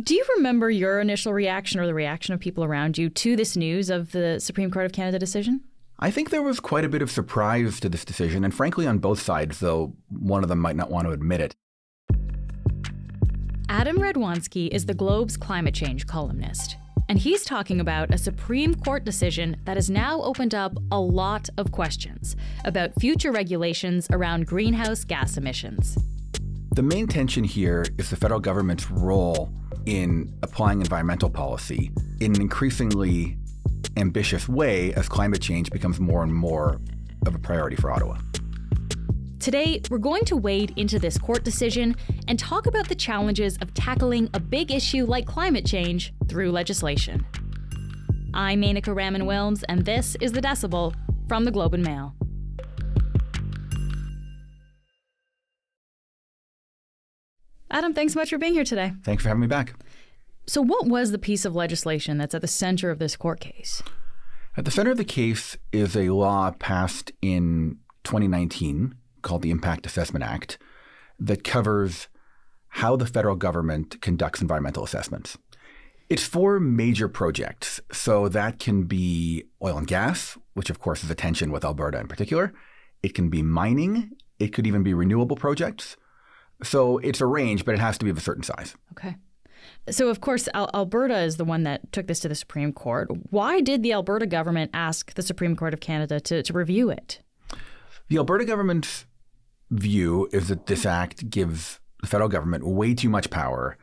Do you remember your initial reaction or the reaction of people around you to this news of the Supreme Court of Canada decision? I think there was quite a bit of surprise to this decision, and frankly on both sides, though one of them might not want to admit it. Adam Radwanski is the Globe's climate change columnist, and he's talking about a Supreme Court decision that has now opened up a lot of questions about future regulations around greenhouse gas emissions. The main tension here is the federal government's role in applying environmental policy in an increasingly ambitious way as climate change becomes more and more of a priority for Ottawa. Today, we're going to wade into this court decision and talk about the challenges of tackling a big issue like climate change through legislation. I'm Menaka Raman-Wilms, and this is The Decibel from the Globe and Mail. Adam, thanks so much for being here today. Thanks for having me back. So what was the piece of legislation that's at the center of this court case? At the center of the case is a law passed in 2019 called the Impact Assessment Act that covers how the federal government conducts environmental assessments. It's for major projects. So that can be oil and gas, which of course is a tension with Alberta in particular. It can be mining. It could even be renewable projects. So it's a range, but it has to be of a certain size. Okay. So, of course, Alberta is the one that took this to the Supreme Court. Why did the Alberta government ask the Supreme Court of Canada to review it? The Alberta government's view is that this act gives the federal government way too much power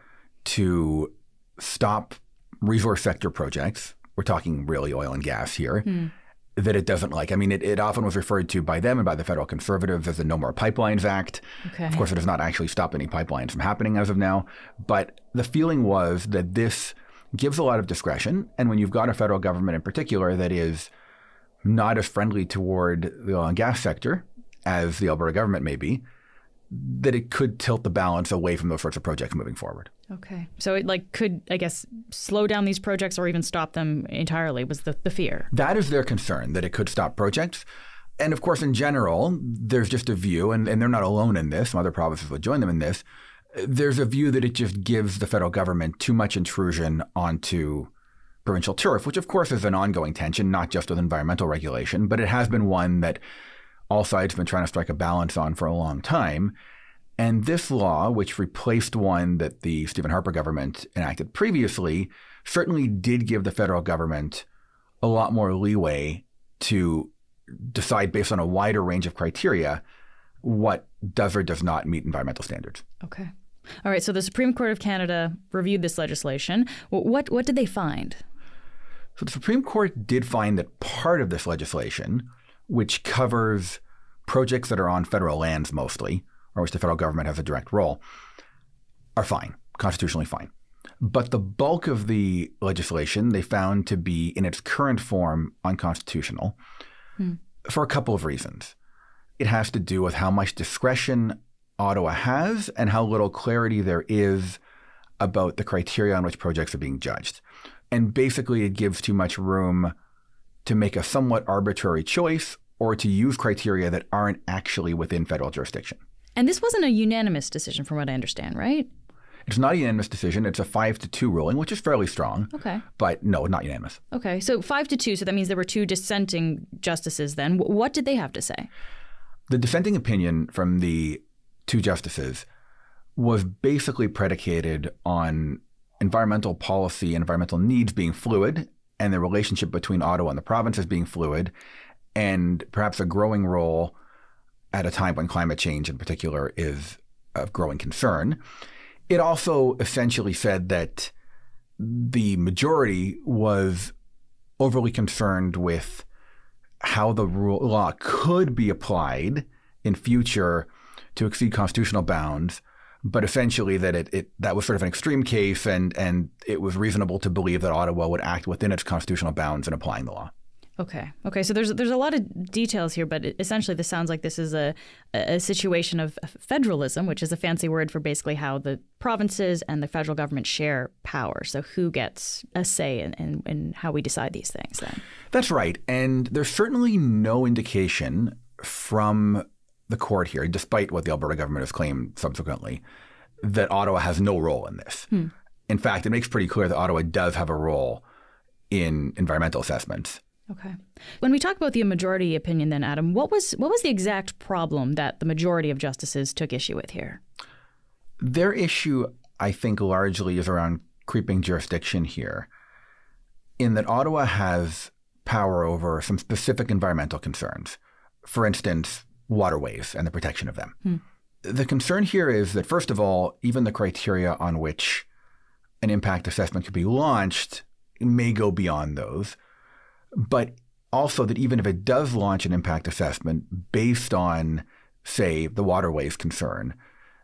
to stop resource sector projects. We're talking really oil and gas here. That it doesn't like. I mean, it often was referred to by them and by the federal Conservatives as the No More Pipelines Act. Okay. Of course, it does not actually stop any pipelines from happening as of now. But the feeling was that this gives a lot of discretion. And when you've got a federal government in particular that is not as friendly toward the oil and gas sector as the Alberta government may be, that it could tilt the balance away from those sorts of projects moving forward. Okay. So it could, I guess, slow down these projects or even stop them entirely was the fear. That is their concern, that it could stop projects. And of course, in general, there's just a view, and they're not alone in this, some other provinces would join them in this, there's a view that it just gives the federal government too much intrusion onto provincial turf, which of course is an ongoing tension, not just with environmental regulation, but it has been one that all sides have been trying to strike a balance on for a long time. And this law, which replaced one that the Stephen Harper government enacted previously, certainly did give the federal government a lot more leeway to decide based on a wider range of criteria what does or does not meet environmental standards. Okay. All right. So the Supreme Court of Canada reviewed this legislation. What did they find? So the Supreme Court did find that part of this legislation, which covers projects that are on federal lands mostly, or which the federal government has a direct role, are fine, constitutionally fine. But the bulk of the legislation they found to be in its current form unconstitutional for a couple of reasons. It has to do with how much discretion Ottawa has and how little clarity there is about the criteria on which projects are being judged. And basically it gives too much room to make a somewhat arbitrary choice or to use criteria that aren't actually within federal jurisdiction. And this wasn't a unanimous decision from what I understand, right? It's not a unanimous decision. It's a 5-2 ruling, which is fairly strong. Okay. But no, not unanimous. Okay. So 5-2. So that means there were two dissenting justices then. What did they have to say? The dissenting opinion from the two justices was basically predicated on environmental policy and environmental needs being fluid and the relationship between Ottawa and the provinces being fluid and perhaps a growing role at a time when climate change in particular is of growing concern. It also essentially said that the majority was overly concerned with how the law could be applied in future to exceed constitutional bounds, but essentially that that was sort of an extreme case and it was reasonable to believe that Ottawa would act within its constitutional bounds in applying the law. Okay. So there's a lot of details here, but essentially this sounds like this is a situation of federalism, which is a fancy word for basically how the provinces and the federal government share power. So who gets a say in how we decide these things then? That's right. And there's certainly no indication from the court here, despite what the Alberta government has claimed subsequently, that Ottawa has no role in this. in fact, it makes pretty clear that Ottawa does have a role in environmental assessments. Okay. When we talk about the majority opinion then, Adam, what was the exact problem that the majority of justices took issue with here? Their issue, I think, largely is around creeping jurisdiction here, in that Ottawa has power over some specific environmental concerns. For instance, waterways and the protection of them. The concern here is that, first of all, even the criteria on which an impact assessment could be launched may go beyond those, but also that even if it does launch an impact assessment based on, say, the waterways concern,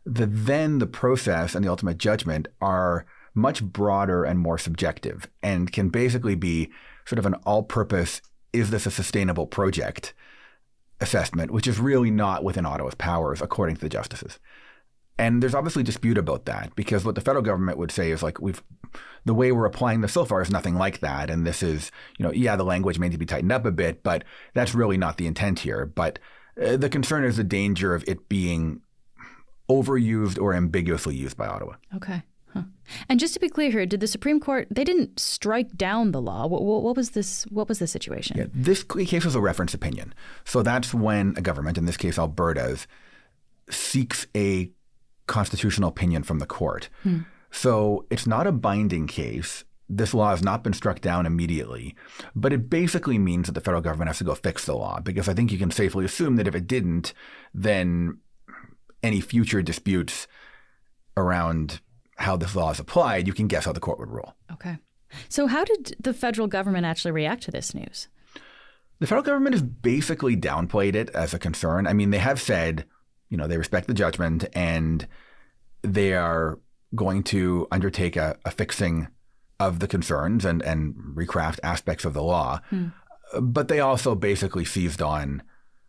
that then the process and the ultimate judgment are much broader and more subjective and can basically be sort of an all-purpose, is this a sustainable project assessment, which is really not within Ottawa's powers, according to the justices. And there's obviously dispute about that, because what the federal government would say is like, the way we're applying this so far is nothing like that. And this is, the language may need to be tightened up a bit, but that's really not the intent here. But the concern is the danger of it being overused or ambiguously used by Ottawa. Okay. Huh. And just to be clear here, did the Supreme Court, they didn't strike down the law. What was this? What was the situation? Yeah, this case was a reference opinion. So that's when a government, in this case Alberta's, seeks a constitutional opinion from the court. So it's not a binding case. This law has not been struck down immediately, but it basically means that the federal government has to go fix the law, because I think you can safely assume that if it didn't, then any future disputes around how this law is applied, you can guess how the court would rule. Okay. So how did the federal government actually react to this news? The federal government has basically downplayed it as a concern. I mean, they have said, they respect the judgment and they are going to undertake a fixing of the concerns and recraft aspects of the law. But they also basically seized on,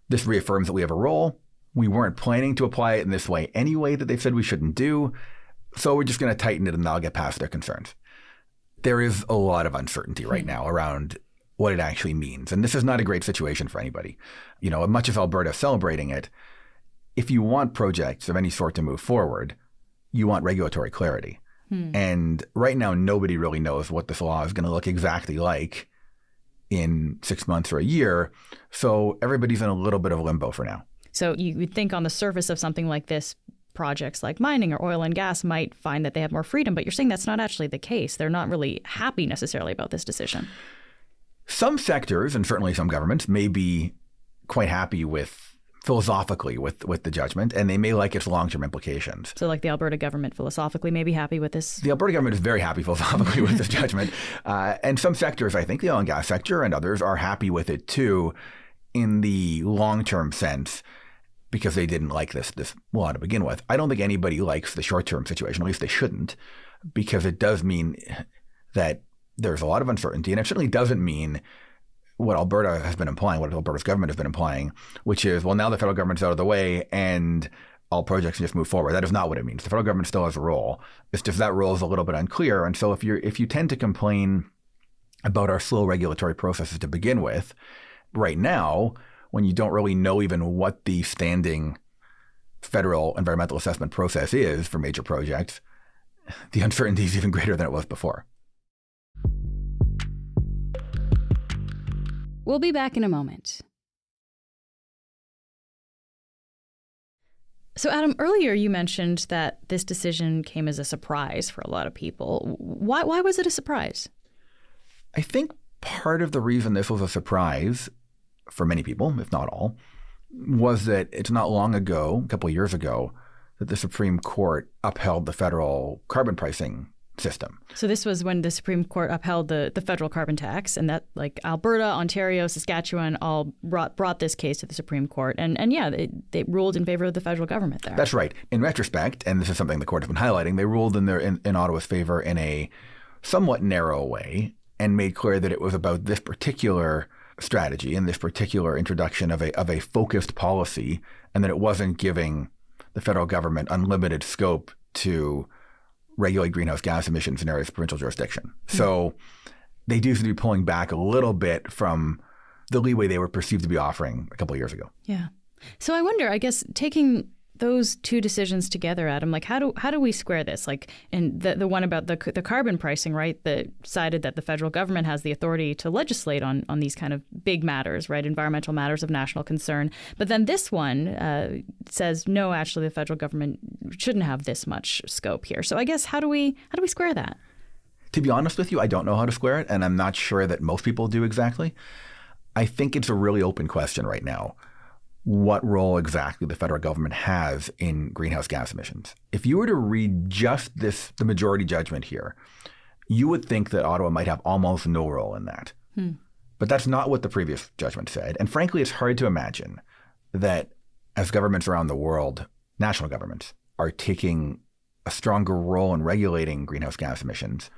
this reaffirms that we have a role. We weren't planning to apply it in this way anyway that they've said we shouldn't do. So we're just going to tighten it and they'll get past their concerns. There is a lot of uncertainty right now around what it actually means. And this is not a great situation for anybody. Much as Alberta is celebrating it, if you want projects of any sort to move forward, you want regulatory clarity. And right now, nobody really knows what this law is going to look exactly like in 6 months or a year. So everybody's in a little bit of limbo for now. So you would think on the surface of something like this, projects like mining or oil and gas might find that they have more freedom, but you're saying that's not actually the case. They're not really happy necessarily about this decision. Some sectors, and certainly some governments, may be quite happy philosophically with the judgment, and they may like its long-term implications. So like the Alberta government philosophically may be happy with this? The Alberta government is very happy philosophically with this judgment. And some sectors, I think the oil and gas sector and others, are happy with it too in the long-term sense, because they didn't like this law to begin with. I don't think anybody likes the short-term situation, at least they shouldn't, because it does mean that there's a lot of uncertainty, and it certainly doesn't mean what Alberta has been implying, what Alberta's government has been implying, which is, well, now the federal government's out of the way and all projects can just move forward. That is not what it means. The federal government still has a role. It's just that role is a little bit unclear. And so if you tend to complain about our slow regulatory processes to begin with, right now, when you don't really know even what the standing federal environmental assessment process is for major projects, the uncertainty is even greater than it was before. We'll be back in a moment. So, Adam, earlier you mentioned that this decision came as a surprise for a lot of people. Why was it a surprise? I think part of the reason this was a surprise for many people, if not all, was that it's not long ago, a couple of years ago, that the Supreme Court upheld the federal carbon pricing system. So this was when the Supreme Court upheld the federal carbon tax, and that like Alberta, Ontario, Saskatchewan all brought this case to the Supreme Court. And yeah, they ruled in favor of the federal government there. That's right. In retrospect, and this is something the court has been highlighting, they ruled in Ottawa's favor in a somewhat narrow way and made clear that it was about this particular strategy and this particular introduction of a focused policy, and that it wasn't giving the federal government unlimited scope to regulate greenhouse gas emissions in areas of provincial jurisdiction. Mm-hmm. So they do seem to be pulling back a little bit from the leeway they were perceived to be offering a couple of years ago. Yeah. So I wonder, I guess, taking those two decisions together, Adam, like how do we square this? Like, and the one about the carbon pricing, right? That cited that the federal government has the authority to legislate on these kind of big matters, right? Environmental matters of national concern. But then this one says, no, actually, the federal government shouldn't have this much scope here. So I guess how do we square that? To be honest with you, I don't know how to square it, and I'm not sure that most people do exactly. I think it's a really open question right now, what role exactly the federal government has in greenhouse gas emissions. If you were to read just the majority judgment here, you would think that Ottawa might have almost no role in that. But that's not what the previous judgment said. And frankly, it's hard to imagine that as governments around the world, national governments, are taking a stronger role in regulating greenhouse gas emissions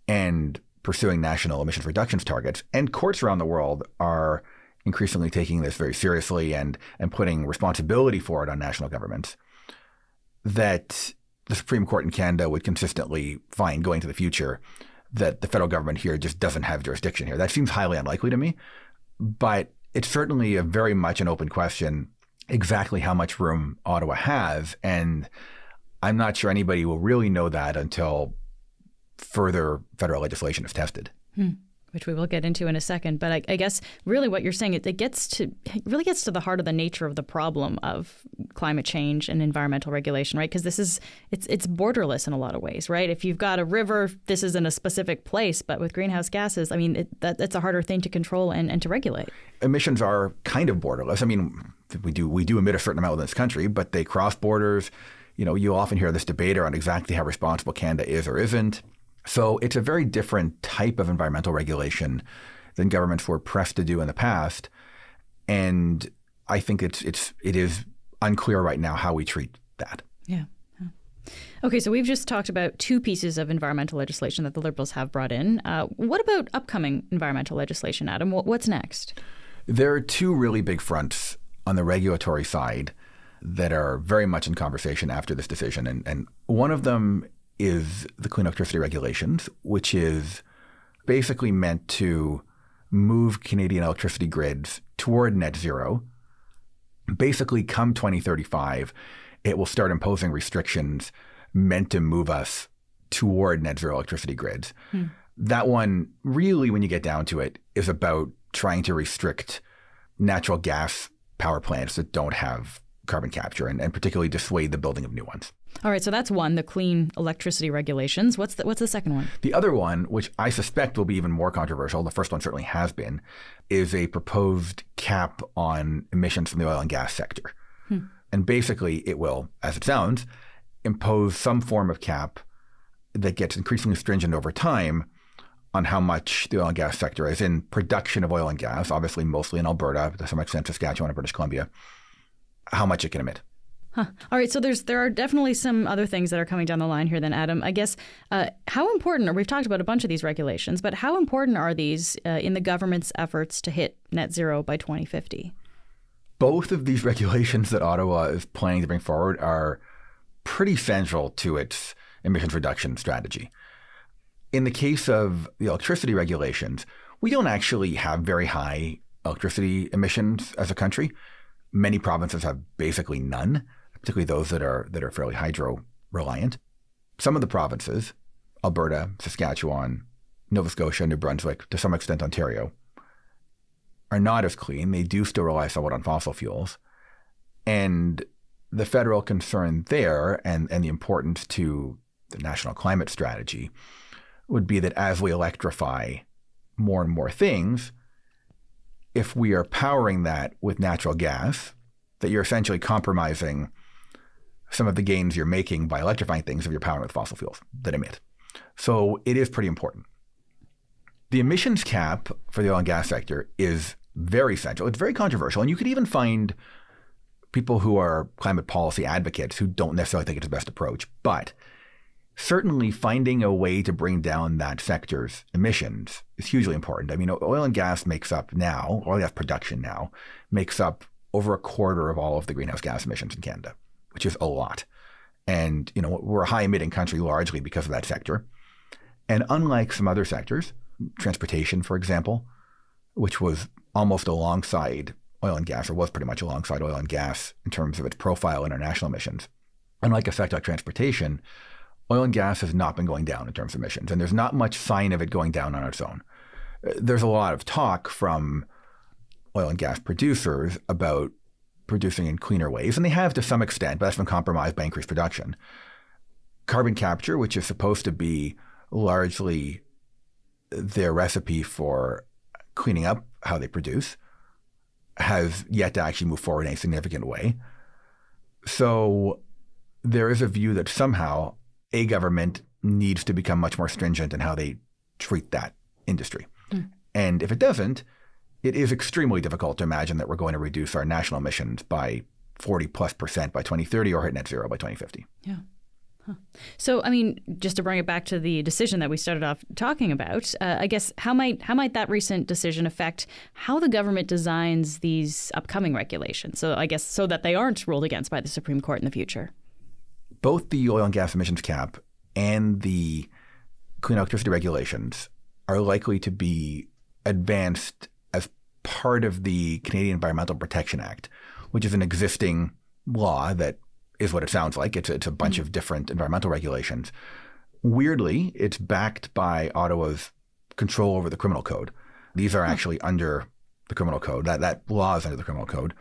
and pursuing national emissions reductions targets. And courts around the world are increasingly taking this very seriously and putting responsibility for it on national governments, that the Supreme Court in Canada would consistently find going to the future that the federal government here just doesn't have jurisdiction here. That seems highly unlikely to me, but it's certainly a very much an open question exactly how much room Ottawa has. And I'm not sure anybody will really know that until further federal legislation is tested. Which we will get into in a second. But I guess really what you're saying, it really gets to the heart of the nature of the problem of climate change and environmental regulation, right? Because it's borderless in a lot of ways, right? If you've got a river, this is in a specific place, but with greenhouse gases, I mean, that's a harder thing to control and to regulate. Emissions are kind of borderless. I mean, we do emit a certain amount in this country, but they cross borders. You know, you often hear this debate around exactly how responsible Canada is or isn't. So it's a very different type of environmental regulation than governments were pressed to do in the past. And I think it is unclear right now how we treat that. Yeah. Okay, so we've just talked about two pieces of environmental legislation that the Liberals have brought in. What about upcoming environmental legislation, Adam? What's next? There are two really big fronts on the regulatory side that are very much in conversation after this decision. And one of them is the Clean Electricity Regulations, which is basically meant to move Canadian electricity grids toward net zero. Basically, come 2035, it will start imposing restrictions meant to move us toward net zero electricity grids. That one, really, when you get down to it, is about trying to restrict natural gas power plants that don't have carbon capture and particularly dissuade the building of new ones. All right, so that's one, the Clean Electricity Regulations. What's the second one? The other one, which I suspect will be even more controversial, the first one certainly has been, is a proposed cap on emissions from the oil and gas sector. And basically it will, as it sounds, impose some form of cap that gets increasingly stringent over time on how much the oil and gas sector, as in production of oil and gas, obviously mostly in Alberta, to some extent Saskatchewan and British Columbia, how much it can emit. All right. So there are definitely some other things that are coming down the line here then, Adam. I guess how important, or we've talked about a bunch of these regulations, but how important are these in the government's efforts to hit net zero by 2050? Both of these regulations that Ottawa is planning to bring forward are pretty central to its emissions reduction strategy. In the case of the electricity regulations, we don't actually have very high electricity emissions as a country. Many provinces have basically none, particularly those that are fairly hydro reliant. Some of the provinces, Alberta, Saskatchewan, Nova Scotia, New Brunswick, to some extent Ontario, are not as clean. They do still rely somewhat on fossil fuels. And the federal concern there and the importance to the national climate strategy would be that as we electrify more and more things, if we are powering that with natural gas, that you're essentially compromising some of the gains you're making by electrifying things if you're powering with fossil fuels that emit. So it is pretty important. The emissions cap for the oil and gas sector is very central. It's very controversial. And you could even find people who are climate policy advocates who don't necessarily think it's the best approach. But certainly finding a way to bring down that sector's emissions is hugely important. I mean, oil and gas oil and gas production now makes up over a quarter of all of the greenhouse gas emissions in Canada, which is a lot. And, we're a high emitting country largely because of that sector. And unlike some other sectors, transportation, for example, which was almost alongside oil and gas, or was pretty much alongside oil and gas in terms of its profile in international emissions. Unlike effect on transportation, oil and gas has not been going down in terms of emissions, and there's not much sign of it going down on its own. There's a lot of talk from oil and gas producers about producing in cleaner ways, and they have to some extent, but that's been compromised by increased production. Carbon capture, which is supposed to be largely their recipe for cleaning up how they produce, has yet to actually move forward in a significant way. So there is a view that somehow a government needs to become much more stringent in how they treat that industry. And if it doesn't, it is extremely difficult to imagine that we're going to reduce our national emissions by 40+% by 2030 or hit net zero by 2050. Yeah. So, I mean, just to bring it back to the decision that we started off talking about, I guess how might that recent decision affect how the government designs these upcoming regulations? So I guess so that they aren't ruled against by the Supreme Court in the future. Both the oil and gas emissions cap and the clean electricity regulations are likely to be advanced as part of the Canadian Environmental Protection Act, which is an existing law that is what it sounds like. It's a bunch of different environmental regulations. Weirdly, it's backed by Ottawa's control over the criminal code. These are actually under the criminal code. That law is under the criminal code.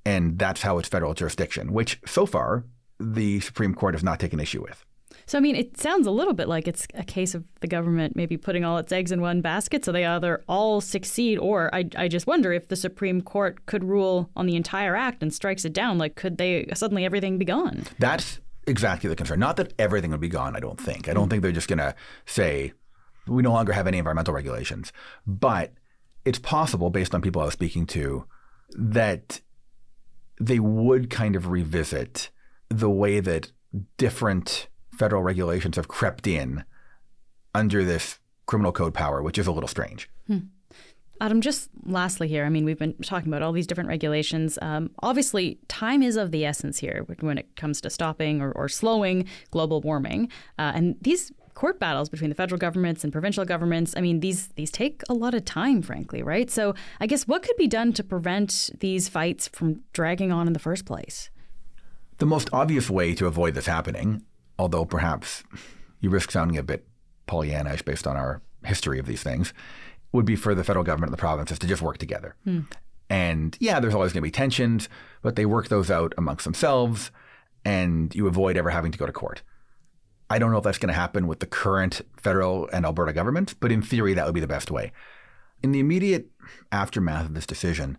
And that's how it's federal jurisdiction, which so far the Supreme Court has not taken issue with. So, I mean, it sounds a little bit like it's a case of the government maybe putting all its eggs in one basket, so they either all succeed, or I just wonder if the Supreme Court could rule on the entire act and strikes it down, like could they suddenly everything be gone? That's exactly the concern. Not that everything would be gone, I don't think. I don't think they're just going to say, we no longer have any environmental regulations. But it's possible, based on people I was speaking to, that they would kind of revisit the way that different federal regulations have crept in under this criminal code power, which is a little strange. Adam, just lastly here, I mean, we've been talking about all these different regulations. Obviously, time is of the essence here when it comes to stopping or slowing global warming. And these court battles between the federal governments and provincial governments, I mean, these take a lot of time, frankly, right? So I guess what could be done to prevent these fights from dragging on in the first place? The most obvious way to avoid this happening, although perhaps you risk sounding a bit Pollyanna-ish based on our history of these things, would be for the federal government and the provinces to just work together. And yeah, there's always going to be tensions, but they work those out amongst themselves and you avoid ever having to go to court. I don't know if that's going to happen with the current federal and Alberta governments, but in theory, that would be the best way. In the immediate aftermath of this decision,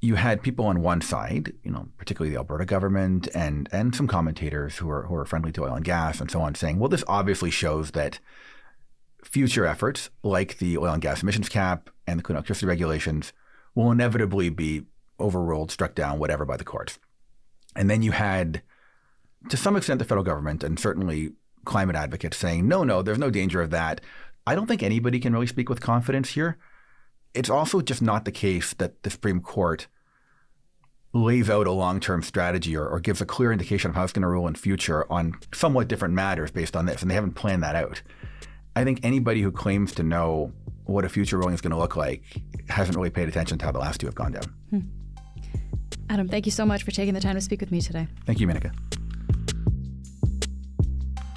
you had people on one side, particularly the Alberta government and some commentators who are friendly to oil and gas and so on, saying, well, this obviously shows that future efforts like the oil and gas emissions cap and the clean electricity regulations will inevitably be overruled, struck down, whatever, by the courts. And then you had, to some extent, the federal government and certainly climate advocates saying, no, there's no danger of that. I don't think anybody can really speak with confidence here. It's also just not the case that the Supreme Court lays out a long-term strategy or gives a clear indication of how it's going to rule in future on somewhat different matters based on this, and they haven't planned that out. I think anybody who claims to know what a future ruling is going to look like hasn't really paid attention to how the last two have gone down. Adam, thank you so much for taking the time to speak with me today. Thank you, Menaka.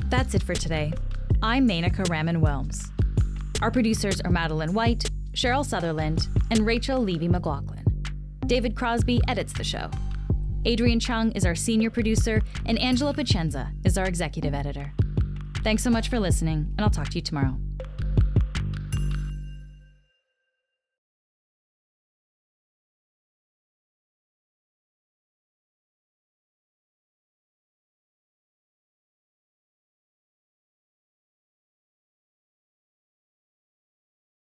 That's it for today. I'm Menaka Raman-Wilms. Our producers are Madeline White, Cheryl Sutherland, and Rachel Levy-McLaughlin. David Crosby edits the show. Adrian Chung is our senior producer, and Angela Pacenza is our executive editor. Thanks so much for listening, and I'll talk to you tomorrow.